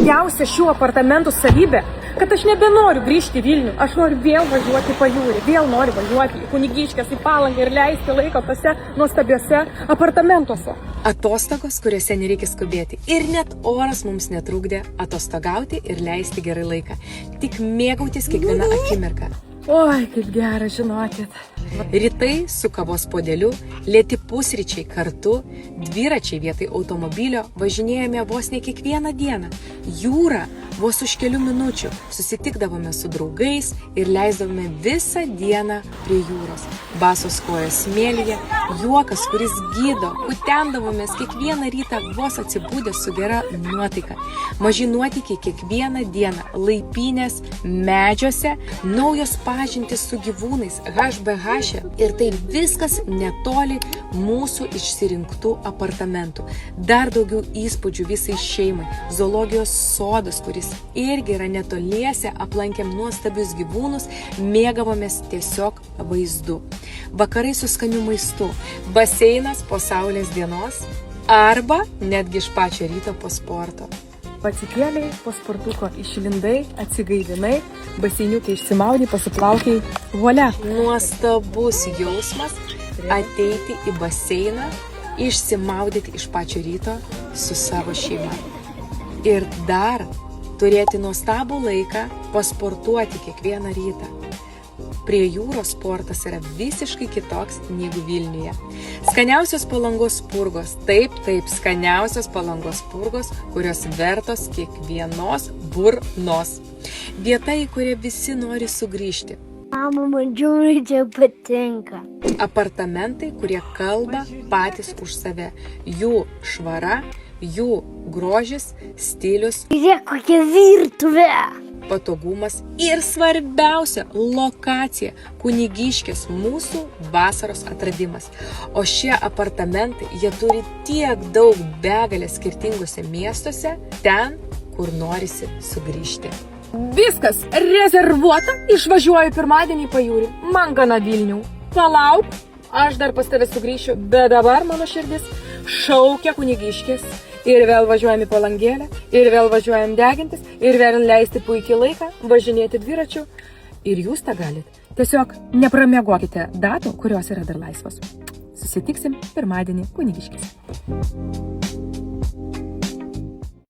smagiausia šių apartamentų savybė, kad aš nebenoriu grįžti į Vilnių. Aš noriu vėl važiuoti į pajūrį, vėl noriu važiuoti į Kunigiškes, į Palangą ir leisti laiką tose nuostabiuose apartamentuose. Atostogos, kuriuose nereikia skubėti. Ir net oras mums netrukdė atostogauti ir leisti gerai laiką. Tik mėgautis kiekvieną akimirką. Oi, kaip gera, žinokit. Rytai su kavos puodeliu, lėti pusryčiai kartu, dviračiai vietoj automobilio, važinėjome vos ne kiekvieną dieną. Jūra vos už kelių minučių, susitikdavome su draugais ir leisdavome visą dieną prie jūros. Basos kojos smėlyje, juokas, kuris gydo, kutendavomės kiekvieną rytą vos atsibūdę su gera nuotaika. Maži nuotykiai kiekvieną dieną, laipynės, medžiuose, naujos pažintys su gyvūnais, HBH ir tai viskas netoli mūsų išsirinktų apartamentų. Dar daugiau įspūdžių visai šeimai. Zoologijos sodas, kuris irgi yra netoliese, aplankėm nuostabius gyvūnus, mėgavomės tiesiog vaizdu. Vakarai su skaniu maistu, baseinas po saulės dienos arba netgi iš pačio ryto po sporto. Atsikėliai, po sportuko išlindai, atsigaivinai, baseiniukai išsimaudai, pasiplaukiai, volia. Nuostabus jausmas ateiti į baseiną, išsimaudyti iš pačio ryto su savo šeima. Ir dar turėti nuostabų laiką pasportuoti kiekvieną rytą. Prie jūros sportas yra visiškai kitoks negu Vilniuje. Skaniausios Palangos spurgos, taip, skaniausios Palangos spurgos, kurios vertos kiekvienos burnos. Vieta, į kurią visi nori sugrįžti. Mama, man žiauriai čia patinka. Apartamentai, kurie kalba patys už save. Jų švara, jų grožis, stilius, Žiūrėk, kokia virtuvė. patogumas ir svarbiausia lokacija – Kunigiškės, mūsų vasaros atradimas. O šie apartamentai, jie turi tiek daug begalės skirtingose miestuose, ten, kur norisi sugrįžti. Viskas rezervuota, išvažiuoju pirmadienį į pajūrį. Man gana Vilnių. Palauk, aš dar pas tave sugrįšiu, bet dabar mano širdis šaukia Kunigiškės. Ir vėl važiuojam į Palangėlę, ir vėl važiuojam degintis, ir vėl leisti puikiai laiką, važinėti dviračiu. Ir jūs tą galit. Tiesiog nepramiegokite datų, kurios yra dar laisvos. Susitiksim pirmadienį Kunigiškėse.